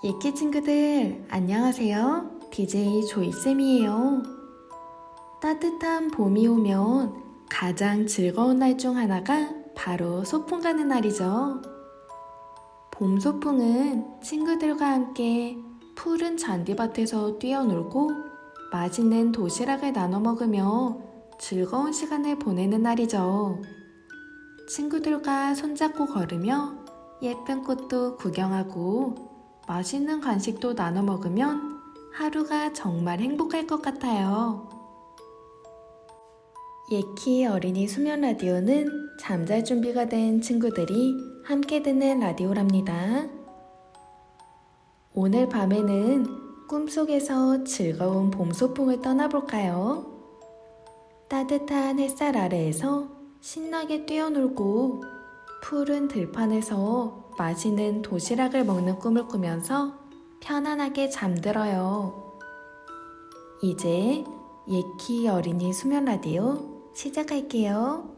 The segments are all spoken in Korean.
예키 친구들, 안녕하세요. DJ 조이쌤이에요. 따뜻한 봄이 오면 가장 즐거운 날 중 하나가 바로 소풍 가는 날이죠. 봄 소풍은 친구들과 함께 푸른 잔디밭에서 뛰어놀고 맛있는 도시락을 나눠 먹으며 즐거운 시간을 보내는 날이죠. 친구들과 손잡고 걸으며 예쁜 꽃도 구경하고 맛있는 간식도 나눠 먹으면 하루가 정말 행복할 것 같아요. 예키 어린이 수면 라디오는 잠잘 준비가 된 친구들이 함께 듣는 라디오랍니다. 오늘 밤에는 꿈속에서 즐거운 봄 소풍을 떠나볼까요? 따뜻한 햇살 아래에서 신나게 뛰어놀고 푸른 들판에서 맛있는 도시락을 먹는 꿈을 꾸면서 편안하게 잠들어요. 이제 예키 어린이 수면 라디오 시작할게요.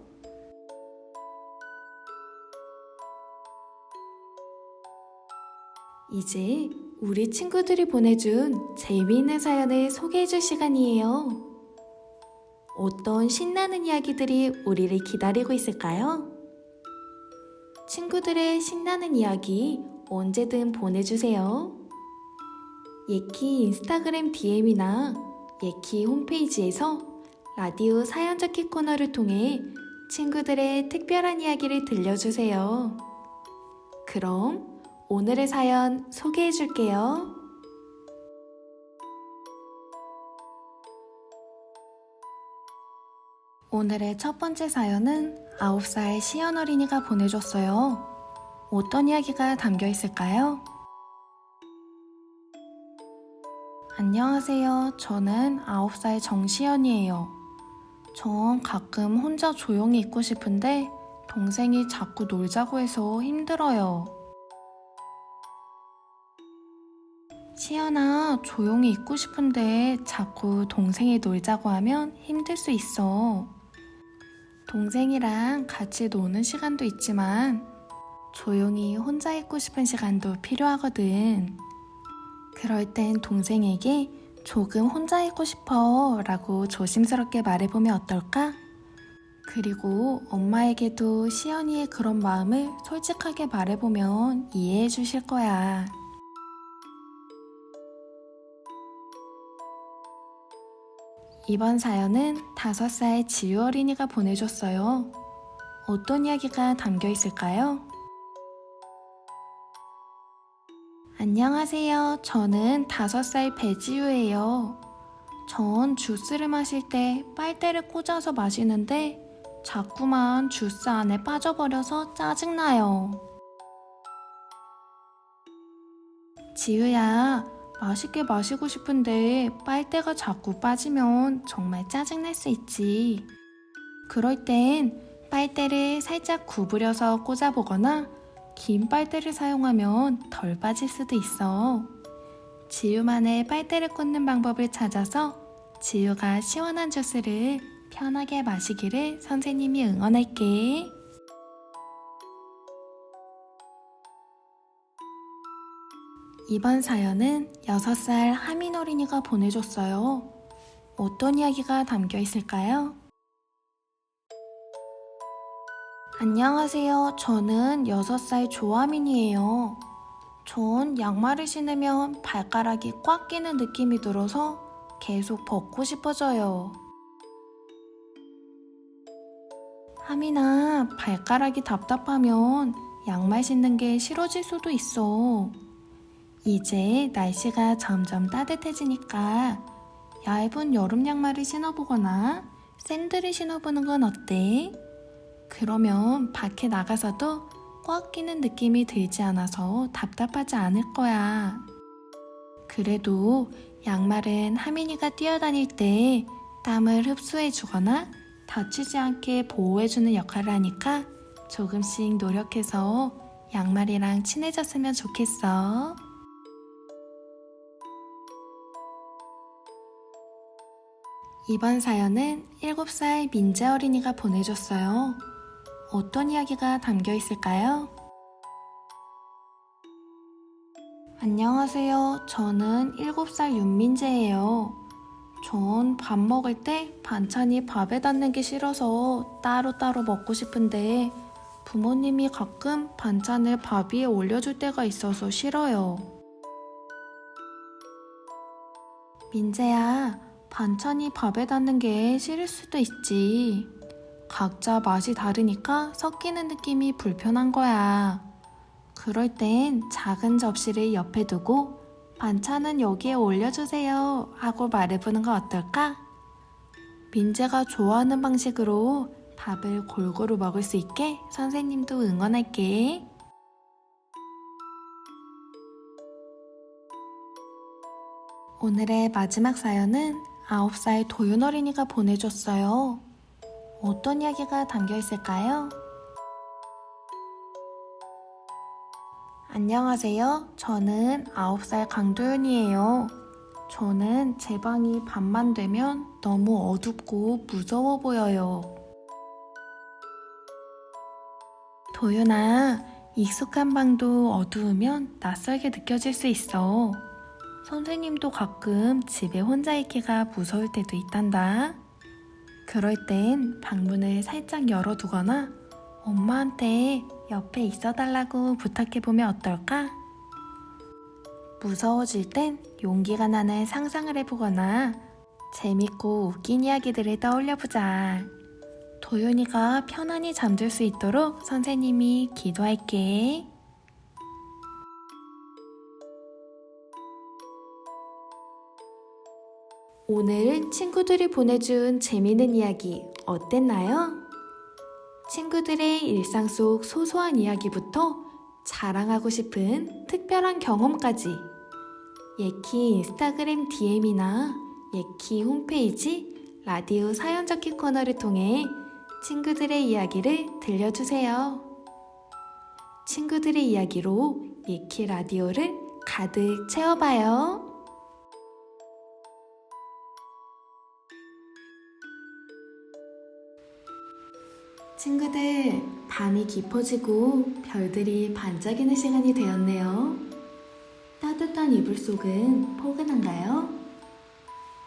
이제 우리 친구들이 보내준 재미있는 사연을 소개해줄 시간이에요. 어떤 신나는 이야기들이 우리를 기다리고 있을까요? 친구들의 신나는 이야기 언제든 보내주세요. 예키 인스타그램 DM이나 예키 홈페이지에서 라디오 사연 적기 코너를 통해 친구들의 특별한 이야기를 들려주세요. 그럼 오늘의 사연 소개해줄게요. 오늘의 첫 번째 사연은 9살 시연 어린이가 보내줬어요. 어떤 이야기가 담겨 있을까요? 안녕하세요. 저는 9살 정시연이에요. 전 가끔 혼자 조용히 있고 싶은데 동생이 자꾸 놀자고 해서 힘들어요. 시연아, 조용히 있고 싶은데 자꾸 동생이 놀자고 하면 힘들 수 있어. 동생이랑 같이 노는 시간도 있지만 조용히 혼자 있고 싶은 시간도 필요하거든. 그럴 땐 동생에게 조금 혼자 있고 싶어 라고 조심스럽게 말해보면 어떨까? 그리고 엄마에게도 시연이의 그런 마음을 솔직하게 말해보면 이해해 주실 거야. 이번 사연은 5살 지유 어린이가 보내줬어요. 어떤 이야기가 담겨 있을까요? 안녕하세요. 저는 5살 배지유예요. 전 주스를 마실 때 빨대를 꽂아서 마시는데 자꾸만 주스 안에 빠져버려서 짜증나요. 지유야, 맛있게 마시고 싶은데 빨대가 자꾸 빠지면 정말 짜증날 수 있지. 그럴 땐 빨대를 살짝 구부려서 꽂아보거나 긴 빨대를 사용하면 덜 빠질 수도 있어. 지유만의 빨대를 꽂는 방법을 찾아서 지유가 시원한 주스를 편하게 마시기를 선생님이 응원할게. 이번 사연은 6살 하민 어린이가 보내줬어요. 어떤 이야기가 담겨 있을까요? 안녕하세요. 저는 6살 조하민이에요. 전 양말을 신으면 발가락이 꽉 끼는 느낌이 들어서 계속 벗고 싶어져요. 하민아, 발가락이 답답하면 양말 신는 게 싫어질 수도 있어. 이제 날씨가 점점 따뜻해지니까 얇은 여름 양말을 신어보거나 샌들을 신어보는 건 어때? 그러면 밖에 나가서도 꽉 끼는 느낌이 들지 않아서 답답하지 않을 거야. 그래도 양말은 하민이가 뛰어다닐 때 땀을 흡수해주거나 다치지 않게 보호해주는 역할을 하니까 조금씩 노력해서 양말이랑 친해졌으면 좋겠어. 이번 사연은 7살 민재 어린이가 보내줬어요. 어떤 이야기가 담겨 있을까요? 안녕하세요. 저는 7살 윤민재예요. 전 밥 먹을 때 반찬이 밥에 닿는 게 싫어서 따로따로 먹고 싶은데 부모님이 가끔 반찬을 밥 위에 올려줄 때가 있어서 싫어요. 민재야, 반찬이 밥에 닿는 게 싫을 수도 있지. 각자 맛이 다르니까 섞이는 느낌이 불편한 거야. 그럴 땐 작은 접시를 옆에 두고 반찬은 여기에 올려주세요 하고 말해보는 건 어떨까? 민재가 좋아하는 방식으로 밥을 골고루 먹을 수 있게 선생님도 응원할게. 오늘의 마지막 사연은 9살 도윤 어린이가 보내줬어요. 어떤 이야기가 담겨 있을까요? 안녕하세요. 저는 9살 강도윤이에요. 저는 제 방이 밤만 되면 너무 어둡고 무서워 보여요. 도윤아, 익숙한 방도 어두우면 낯설게 느껴질 수 있어. 선생님도 가끔 집에 혼자 있기가 무서울 때도 있단다. 그럴 땐 방문을 살짝 열어두거나 엄마한테 옆에 있어달라고 부탁해보면 어떨까? 무서워질 땐 용기가 나는 상상을 해보거나 재밌고 웃긴 이야기들을 떠올려보자. 도윤이가 편안히 잠들 수 있도록 선생님이 기도할게. 오늘 친구들이 보내준 재미있는 이야기 어땠나요? 친구들의 일상 속 소소한 이야기부터 자랑하고 싶은 특별한 경험까지 예키 인스타그램 DM이나 예키 홈페이지 라디오 사연 적기 코너를 통해 친구들의 이야기를 들려주세요. 친구들의 이야기로 예키 라디오를 가득 채워봐요. 친구들, 밤이 깊어지고 별들이 반짝이는 시간이 되었네요. 따뜻한 이불 속은 포근한가요?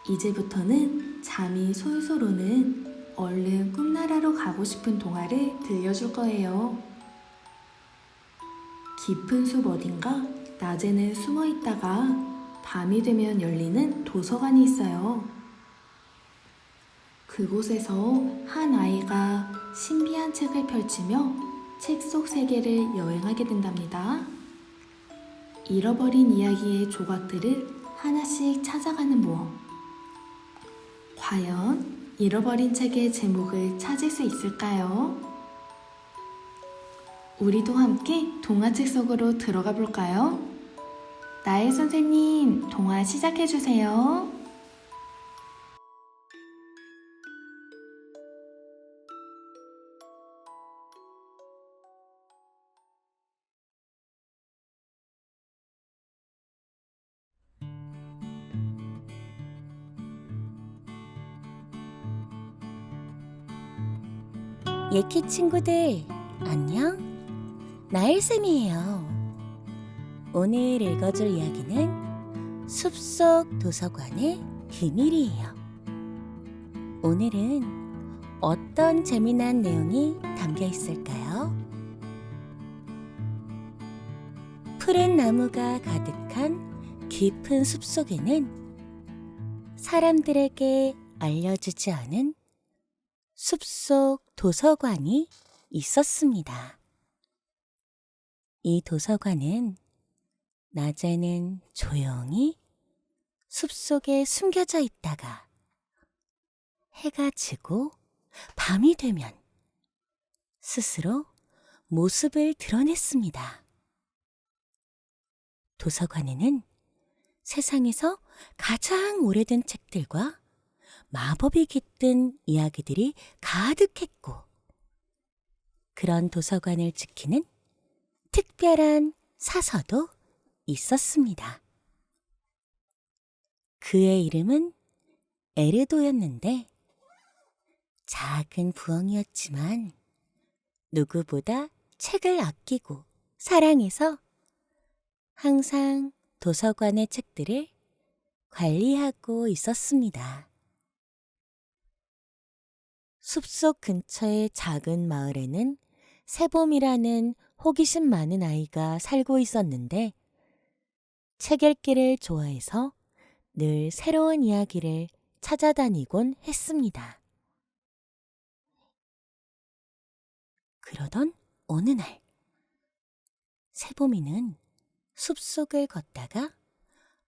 이제부터는 잠이 솔솔 오는 얼른 꿈나라로 가고 싶은 동화를 들려줄 거예요. 깊은 숲 어딘가 낮에는 숨어 있다가 밤이 되면 열리는 도서관이 있어요. 그곳에서 한 아이가 신비한 책을 펼치며 책 속 세계를 여행하게 된답니다. 잃어버린 이야기의 조각들을 하나씩 찾아가는 모험. 과연 잃어버린 책의 제목을 찾을 수 있을까요? 우리도 함께 동화책 속으로 들어가 볼까요? 나엘 선생님, 동화 시작해주세요. 예키 친구들, 안녕? 나일쌤이에요. 오늘 읽어줄 이야기는 숲속 도서관의 비밀이에요. 오늘은 어떤 재미난 내용이 담겨 있을까요? 푸른 나무가 가득한 깊은 숲속에는 사람들에게 알려주지 않은 숲속 도서관이 있었습니다. 이 도서관은 낮에는 조용히 숲속에 숨겨져 있다가 해가 지고 밤이 되면 스스로 모습을 드러냈습니다. 도서관에는 세상에서 가장 오래된 책들과 마법이 깃든 이야기들이 가득했고, 그런 도서관을 지키는 특별한 사서도 있었습니다. 그의 이름은 에르도였는데 작은 부엉이였지만 누구보다 책을 아끼고 사랑해서 항상 도서관의 책들을 관리하고 있었습니다. 숲속 근처의 작은 마을에는 세봄이라는 호기심 많은 아이가 살고 있었는데 책 읽기를 좋아해서 늘 새로운 이야기를 찾아다니곤 했습니다. 그러던 어느 날 세봄이는 숲속을 걷다가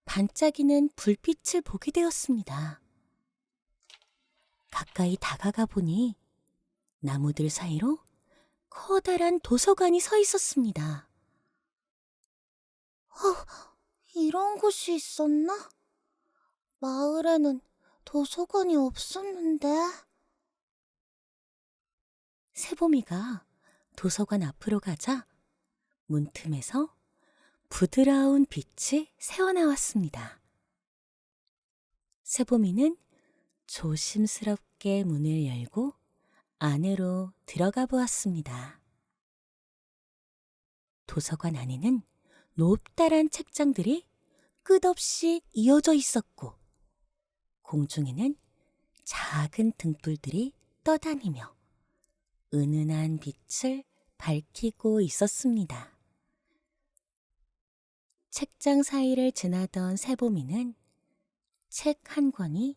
반짝이는 불빛을 보게 되었습니다. 가까이 다가가 보니 나무들 사이로 커다란 도서관이 서 있었습니다. 이런 곳이 있었나? 마을에는 도서관이 없었는데. 세봄이가 도서관 앞으로 가자 문틈에서 부드러운 빛이 새어나왔습니다. 세봄이는 조심스럽게 문을 열고 안으로 들어가 보았습니다. 도서관 안에는 높다란 책장들이 끝없이 이어져 있었고 공중에는 작은 등불들이 떠다니며 은은한 빛을 밝히고 있었습니다. 책장 사이를 지나던 세봄이는 책 한 권이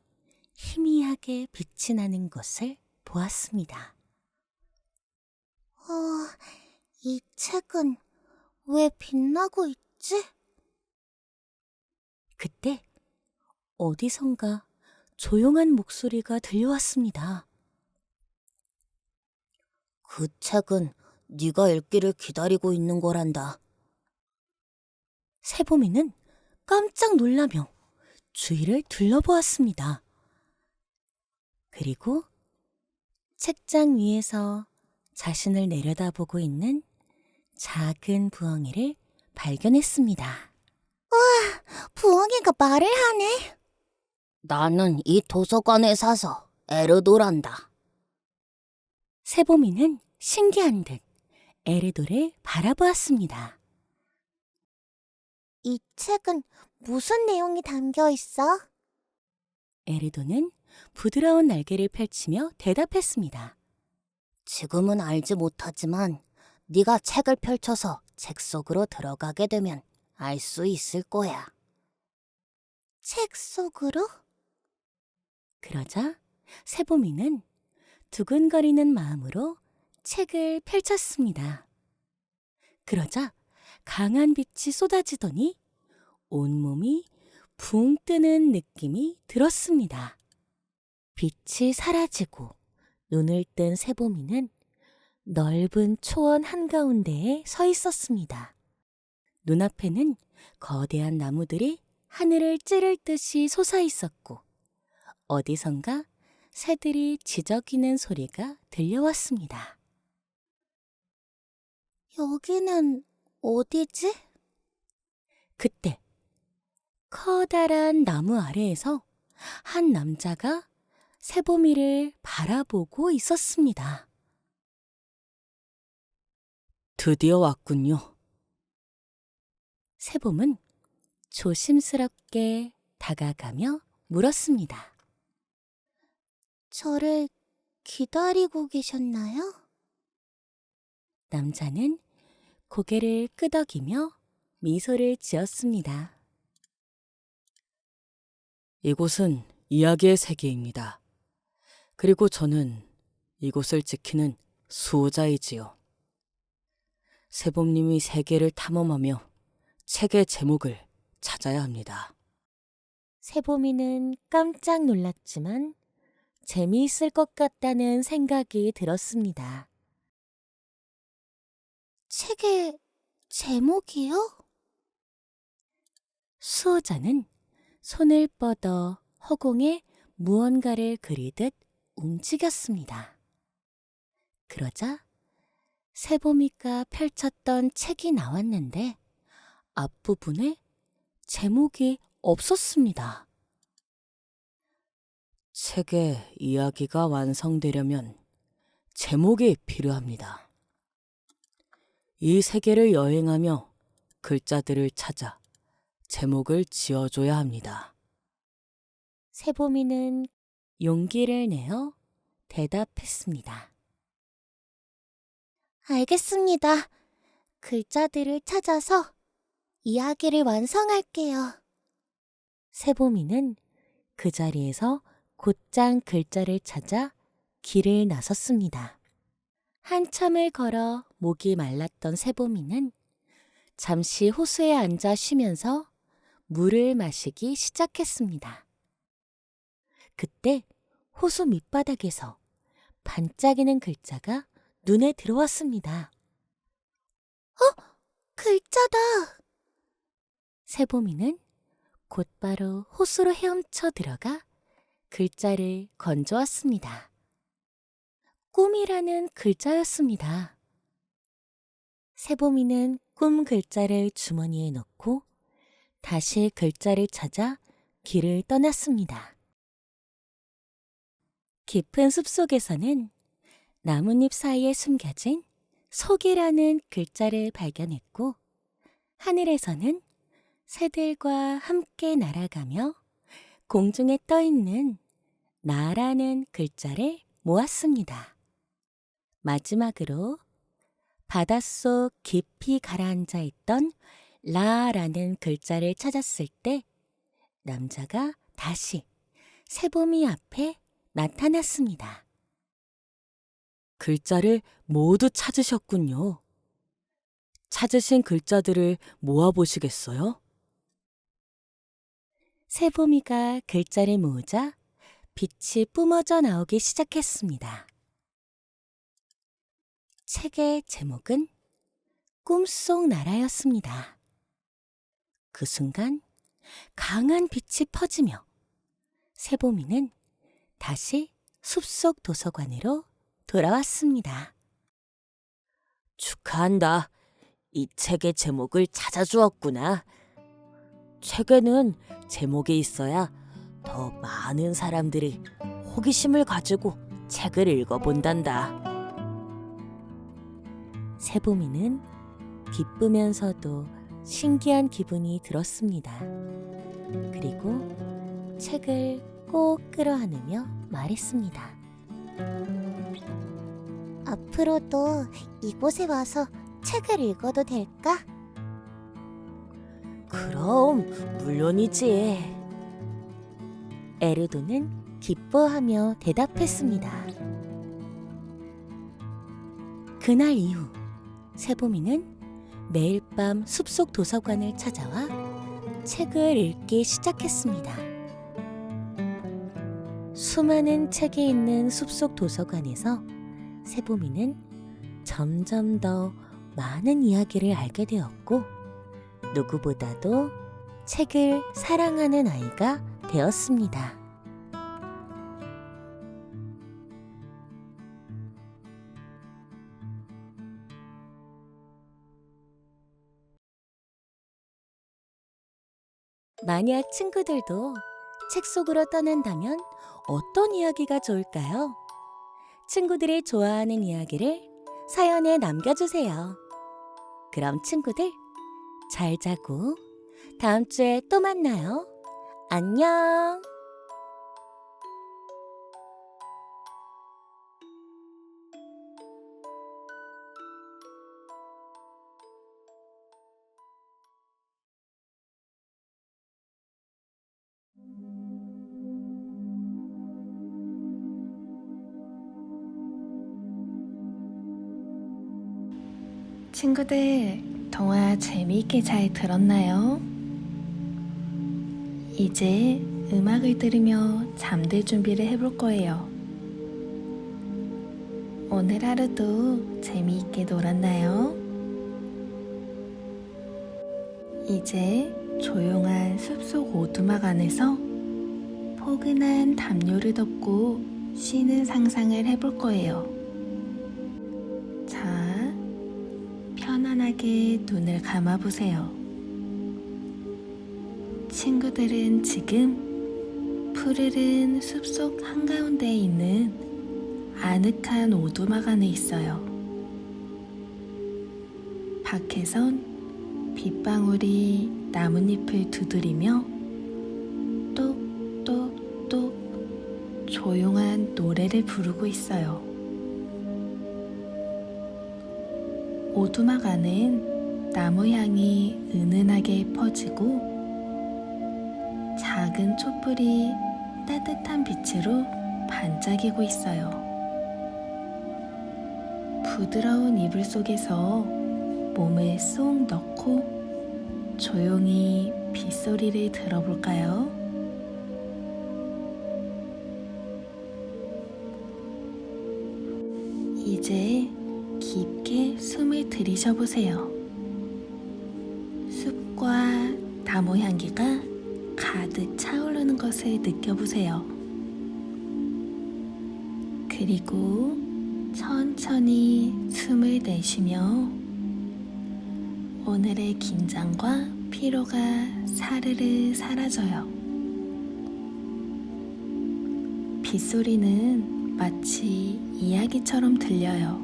희미하게 빛이 나는 것을 보았습니다. 이 책은 왜 빛나고 있지? 그때 어디선가 조용한 목소리가 들려왔습니다. 그 책은 네가 읽기를 기다리고 있는 거란다. 세봄이는 깜짝 놀라며 주위를 둘러보았습니다. 그리고 책장 위에서 자신을 내려다보고 있는 작은 부엉이를 발견했습니다. 부엉이가 말을 하네. 나는 이 도서관에 사서 에르도란다. 세봄이는 신기한 듯 에르도를 바라보았습니다. 이 책은 무슨 내용이 담겨 있어? 에르도는 부드러운 날개를 펼치며 대답했습니다. 지금은 알지 못하지만 네가 책을 펼쳐서 책 속으로 들어가게 되면 알 수 있을 거야. 책 속으로? 그러자 세봄이는 두근거리는 마음으로 책을 펼쳤습니다. 그러자 강한 빛이 쏟아지더니 온몸이 붕 뜨는 느낌이 들었습니다. 빛이 사라지고 눈을 뜬 세봄이는 넓은 초원 한가운데에 서 있었습니다. 눈앞에는 거대한 나무들이 하늘을 찌를 듯이 솟아 있었고 어디선가 새들이 지저귀는 소리가 들려왔습니다. 여기는 어디지? 그때 커다란 나무 아래에서 한 남자가 세봄이를 바라보고 있었습니다. 드디어 왔군요. 세봄은 조심스럽게 다가가며 물었습니다. 저를 기다리고 계셨나요? 남자는 고개를 끄덕이며 미소를 지었습니다. 이곳은 이야기의 세계입니다. 그리고 저는 이곳을 지키는 수호자이지요. 세봄님이 세계를 탐험하며 책의 제목을 찾아야 합니다. 세봄이는 깜짝 놀랐지만 재미있을 것 같다는 생각이 들었습니다. 책의 제목이요? 수호자는 손을 뻗어 허공에 무언가를 그리듯 움직였습니다. 그러자 세봄이가 펼쳤던 책이 나왔는데 앞부분에 제목이 없었습니다. 책의 이야기가 완성되려면 제목이 필요합니다. 이 세계를 여행하며 글자들을 찾아 제목을 지어줘야 합니다. 세보미는 용기를 내어 대답했습니다. 알겠습니다. 글자들을 찾아서 이야기를 완성할게요. 세보미는 그 자리에서 곧장 글자를 찾아 길을 나섰습니다. 한참을 걸어 목이 말랐던 세보미는 잠시 호수에 앉아 쉬면서 물을 마시기 시작했습니다. 그때 호수 밑바닥에서 반짝이는 글자가 눈에 들어왔습니다. 글자다! 세보미는 곧바로 호수로 헤엄쳐 들어가 글자를 건져왔습니다. 꿈이라는 글자였습니다. 세보미는 꿈 글자를 주머니에 넣고 다시 글자를 찾아 길을 떠났습니다. 깊은 숲속에서는 나뭇잎 사이에 숨겨진 속이라는 글자를 발견했고, 하늘에서는 새들과 함께 날아가며 공중에 떠있는 나라는 글자를 모았습니다. 마지막으로 바닷속 깊이 가라앉아 있던 라라는 글자를 찾았을 때 남자가 다시 세보미 앞에 나타났습니다. 글자를 모두 찾으셨군요. 찾으신 글자들을 모아보시겠어요? 세보미가 글자를 모으자 빛이 뿜어져 나오기 시작했습니다. 책의 제목은 꿈속 나라였습니다. 그 순간 강한 빛이 퍼지며 세보미는 다시 숲속 도서관으로 돌아왔습니다. 축하한다. 이 책의 제목을 찾아주었구나. 책에는 제목이 있어야 더 많은 사람들이 호기심을 가지고 책을 읽어본단다. 세보미는 기쁘면서도 신기한 기분이 들었습니다. 그리고 책을 꼭 끌어안으며 말했습니다. 앞으로도 이곳에 와서 책을 읽어도 될까? 그럼 물론이지. 에르도는 기뻐하며 대답했습니다. 그날 이후 세보미는 매일 밤 숲속 도서관을 찾아와 책을 읽기 시작했습니다. 수많은 책이 있는 숲속 도서관에서 세보미는 점점 더 많은 이야기를 알게 되었고, 누구보다도 책을 사랑하는 아이가 되었습니다. 만약 친구들도 책 속으로 떠난다면 어떤 이야기가 좋을까요? 친구들이 좋아하는 이야기를 사연에 남겨주세요. 그럼 친구들, 잘 자고 다음 주에 또 만나요. 안녕! 친구들, 동화 재미있게 잘 들었나요? 이제 음악을 들으며 잠들 준비를 해볼 거예요. 오늘 하루도 재미있게 놀았나요? 이제 조용한 숲속 오두막 안에서 포근한 담요를 덮고 쉬는 상상을 해볼 거예요. 자, 편안하게 눈을 감아보세요. 친구들은 지금 푸르른 숲속 한가운데에 있는 아늑한 오두막 안에 있어요. 밖에선 빗방울이 나뭇잎을 두드리며 똑똑똑 조용한 노래를 부르고 있어요. 오두막 안은 나무 향이 은은하게 퍼지고 작은 촛불이 따뜻한 빛으로 반짝이고 있어요. 부드러운 이불 속에서 몸을 쏙 넣고 조용히 빗소리를 들어볼까요? 이제 깊게 숨을 들이셔보세요. 숲과 나무 향기가 가득 차오르는 것을 느껴보세요. 그리고 천천히 숨을 내쉬며 오늘의 긴장과 피로가 사르르 사라져요. 빗소리는 마치 이야기처럼 들려요.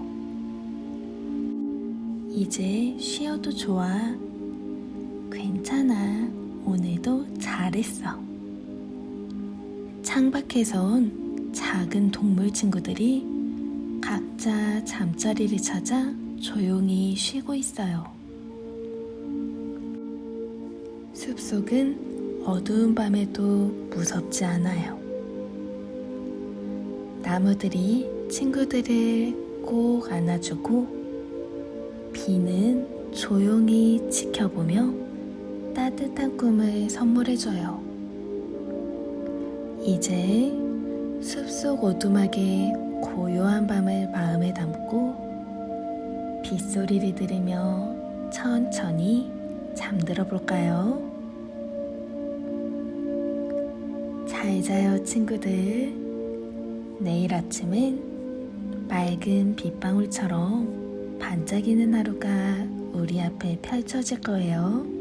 이제 쉬어도 좋아. 괜찮아. 오늘도 잘했어. 창밖에서 온 작은 동물 친구들이 각자 잠자리를 찾아 조용히 쉬고 있어요. 숲속은 어두운 밤에도 무섭지 않아요. 나무들이 친구들을 꼭 안아주고 비는 조용히 지켜보며 따뜻한 꿈을 선물해줘요. 이제 숲속 오두막에 고요한 밤을 마음에 담고 빗소리를 들으며 천천히 잠들어 볼까요? 잘 자요, 친구들. 내일 아침은 맑은 빗방울처럼 반짝이는 하루가 우리 앞에 펼쳐질 거예요.